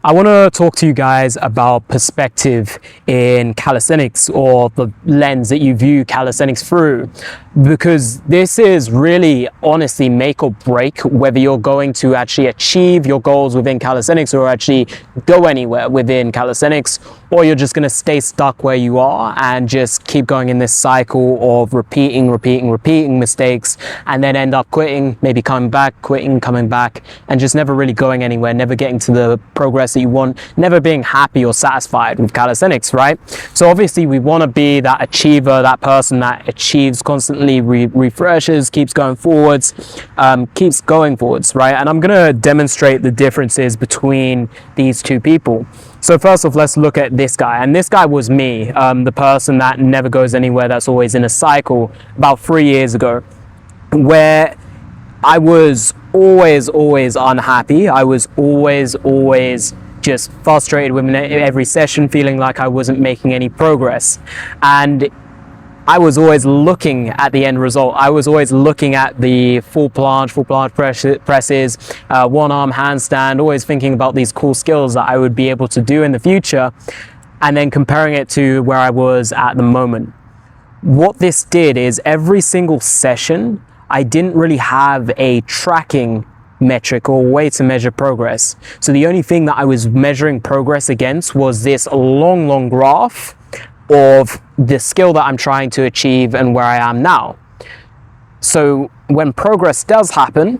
I want to talk to you guys about perspective in calisthenics, or the lens that you view calisthenics through, because this is really honestly make or break whether you're going to actually achieve your goals within calisthenics or actually go anywhere within calisthenics, or you're just going to stay stuck where you are and just keep going in this cycle of repeating mistakes and then end up quitting, maybe coming back, quitting, coming back, and just never really going anywhere, never getting to the progress that you want, never being happy or satisfied with calisthenics, right? So obviously we want to be that achiever, that person that achieves constantly, refreshes, keeps going forwards, right? And I'm going to demonstrate the differences between these two people. So first off, let's look at this guy. And this guy was me, the person that never goes anywhere, that's always in a cycle, about 3 years ago, where I was always unhappy. I was always just frustrated with every session, feeling like I wasn't making any progress. And I was always looking at the end result. I was always looking at the full planche presses, one arm handstand, always thinking about these cool skills that I would be able to do in the future, and then comparing it to where I was at the moment. What this did is every single session, I didn't really have a tracking metric or way to measure progress. So the only thing that I was measuring progress against was this long graph of the skill that I'm trying to achieve and where I am now. So when progress does happen,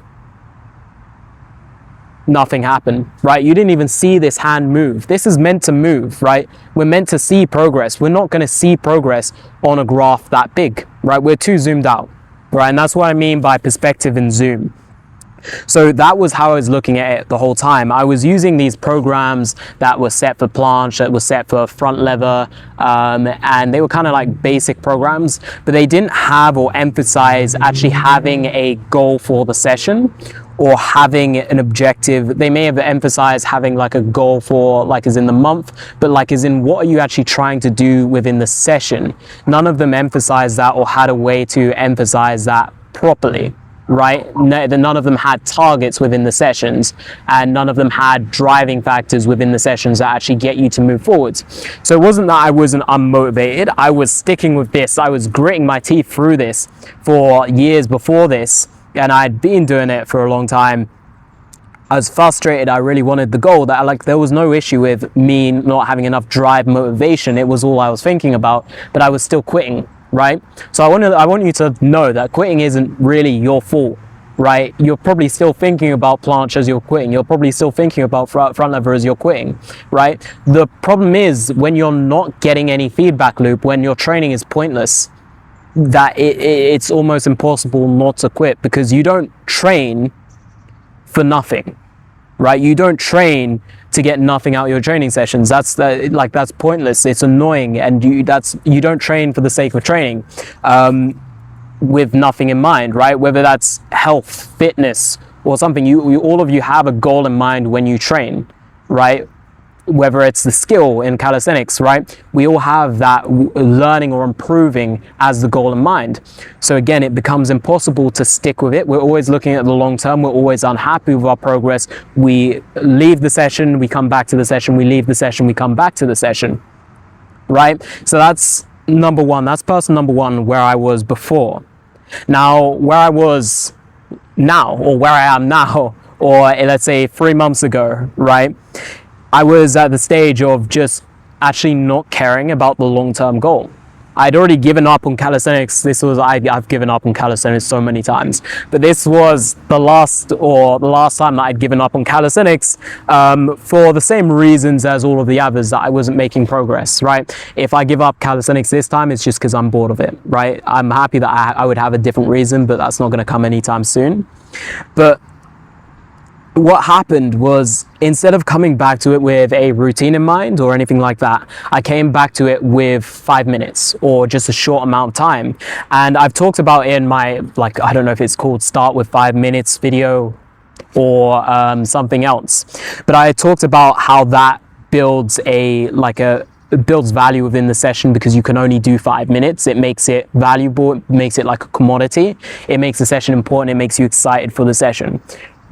nothing happened, right? You didn't even see this hand move. This is meant to move, right? We're meant to see progress. We're not going to see progress on a graph that big, right? We're too zoomed out, right? And that's what I mean by perspective and zoom. So that was how I was looking at it the whole time. I was using these programs that were set for planche, that were set for front lever, and they were kind of like basic programs, but they didn't have or emphasize actually having a goal for the session or having an objective. They may have emphasized having like a goal for like as in the month, but like as in what are you actually trying to do within the session. None of them emphasized that or had a way to emphasize that properly. Right? None of them had targets within the sessions, and none of them had driving factors within the sessions that actually get you to move forwards. So it wasn't that I wasn't unmotivated. I was sticking with this. I was gritting my teeth through this for years before this, and I'd been doing it for a long time. I was frustrated. I really wanted the goal. That there was no issue with me not having enough drive, motivation. It was all I was thinking about, but I was still quitting. Right? So I want you to know that quitting isn't really your fault, right? You're probably still thinking about planche as you're quitting. You're probably still thinking about front lever as you're quitting, right? The problem is when you're not getting any feedback loop, when your training is pointless, that it's almost impossible not to quit, because you don't train for nothing, right? You don't train to get nothing out of your training sessions. That's pointless. It's annoying, and you don't train for the sake of training with nothing in mind, right? Whether that's health, fitness, or something, all of you have a goal in mind when you train, right? Whether it's the skill in calisthenics, right? We all have that learning or improving as the goal in mind. So again, it becomes impossible to stick with it. We're always looking at the long term. We're always unhappy with our progress. We leave the session, we come back to the session, we leave the session, we come back to the session, right? So that's number one. That's person number one, where I was before. Now, where I was now, or where I am now, or let's say 3 months ago, right? I was at the stage of just actually not caring about the long-term goal. I'd already given up on calisthenics. I've given up on calisthenics so many times, but this was the last time that I'd given up on calisthenics for the same reasons as all of the others, that I wasn't making progress, right? If I give up calisthenics this time, it's just because I'm bored of it, right? I'm happy that I would have a different reason, but that's not going to come anytime soon. But what happened was, instead of coming back to it with a routine in mind or anything like that, I came back to it with 5 minutes or just a short amount of time. And I've talked about in my, I don't know if it's called Start with 5 Minutes video or something else, but I talked about how that builds it builds value within the session, because you can only do 5 minutes. It makes it valuable. It makes it like a commodity. It makes the session important. It makes you excited for the session.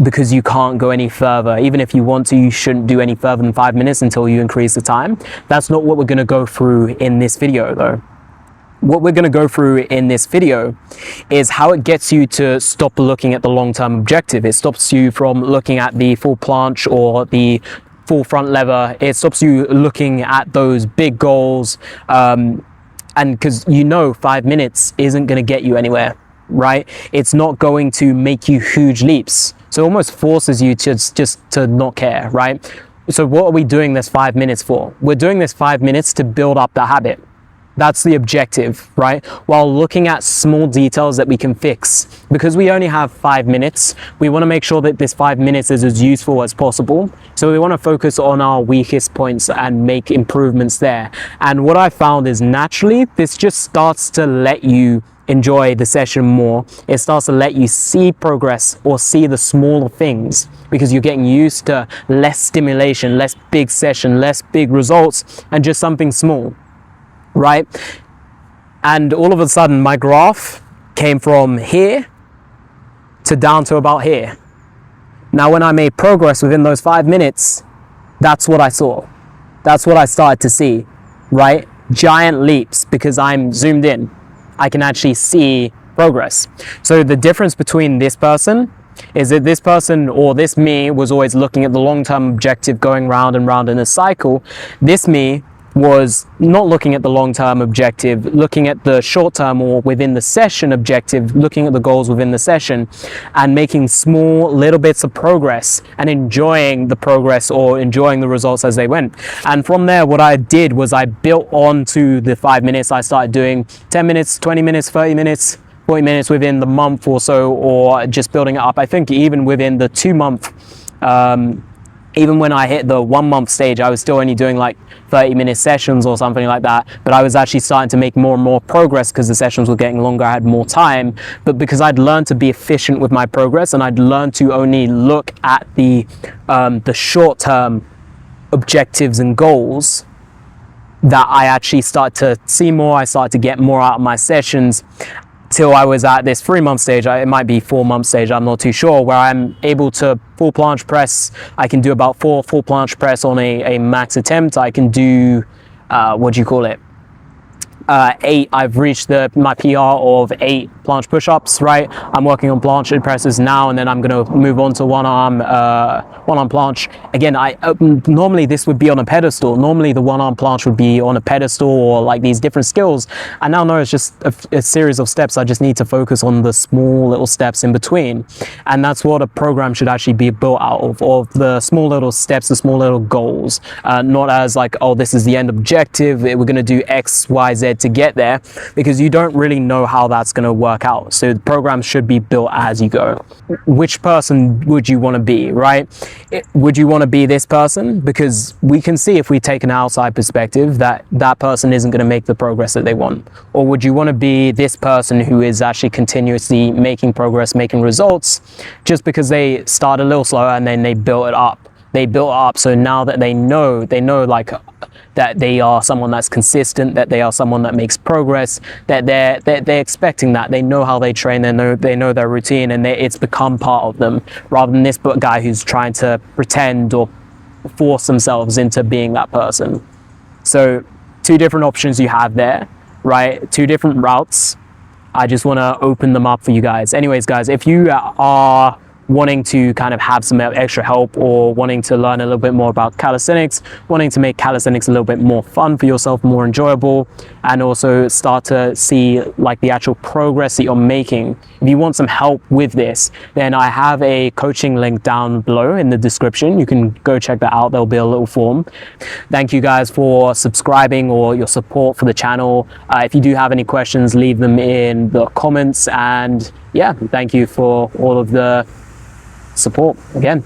because you can't go any further. Even if you want to, you shouldn't do any further than 5 minutes until you increase the time. That's not what we're going to go through in this video though. What we're going to go through in this video is how it gets you to stop looking at the long-term objective. It stops you from looking at the full planche or the full front lever. It stops you looking at those big goals, and because 5 minutes isn't going to get you anywhere, right? It's not going to make you huge leaps. So it almost forces you to just to not care, right? So what are we doing this 5 minutes for? We're doing this 5 minutes to build up the habit. That's the objective, right? While looking at small details that we can fix. Because we only have 5 minutes, we want to make sure that this 5 minutes is as useful as possible. So we want to focus on our weakest points and make improvements there. And what I found is naturally, this just starts to let you enjoy the session more. It starts to let you see progress or see the smaller things because you're getting used to less stimulation, less big session, less big results, and just something small. Right? And all of a sudden my graph came from here to down to about here. Now when I made progress within those 5 minutes, that's what I saw. That's what I started to see, right? Giant leaps because I'm zoomed in. I can actually see progress. So the difference between this person is that this person or this me was always looking at the long-term objective going round and round in a cycle. This me was not looking at the long-term objective, looking at the short-term or within the session objective, looking at the goals within the session and making small little bits of progress and enjoying the progress or enjoying the results as they went. And from there, what I did was I built on to the 5 minutes. I started doing 10 minutes, 20 minutes, 30 minutes, 40 minutes within the month or so, or just building it up. I think even within the 2 month, even when I hit the 1 month stage, I was still only doing like 30-minute sessions or something like that. But I was actually starting to make more and more progress because the sessions were getting longer. I had more time. But because I'd learned to be efficient with my progress and I'd learned to only look at the short-term objectives and goals, that I actually started to see more. I started to get more out of my sessions. Till I was at this 3 month stage, it might be 4 month stage, I'm not too sure, where I'm able to full planche press. I can do about 4 full planche press on a max attempt. I can do, 8. I've reached my PR of 8 planche push-ups, right? I'm working on planche presses now, and then I'm going to move on to one arm planche. Again, normally this would be on a pedestal. Normally the one arm planche would be on a pedestal or like these different skills. I now know it's just a series of steps. I just need to focus on the small little steps in between. And that's what a program should actually be built out of the small little steps, the small little goals, not as like, oh, this is the end objective. We're going to do X, Y, Z to get there, because you don't really know how that's going to work out. So the program should be built as you go. Which person would you want to be, right? Would you want to be this person? Because we can see, if we take an outside perspective, that that person isn't going to make the progress that they want. Or would you want to be this person who is actually continuously making progress, making results, just because they start a little slower and then they build it up? They built up, so now that they know like that they are someone that's consistent, that they are someone that makes progress, that they're expecting that. They know how they train, they know their routine, and it's become part of them, rather than this guy who's trying to pretend or force themselves into being that person. So 2 different options you have there, right? 2 different routes. I just want to open them up for you guys. Anyways, guys, if you are wanting to kind of have some extra help, or wanting to learn a little bit more about calisthenics, wanting to make calisthenics a little bit more fun for yourself, more enjoyable, and also start to see like the actual progress that you're making, if you want some help with this, then I have a coaching link down below in the description. You can go check that out. There'll be a little form. Thank you guys for subscribing or your support for the channel. If you do have any questions, leave them in the comments, and yeah, thank you for all of the support again.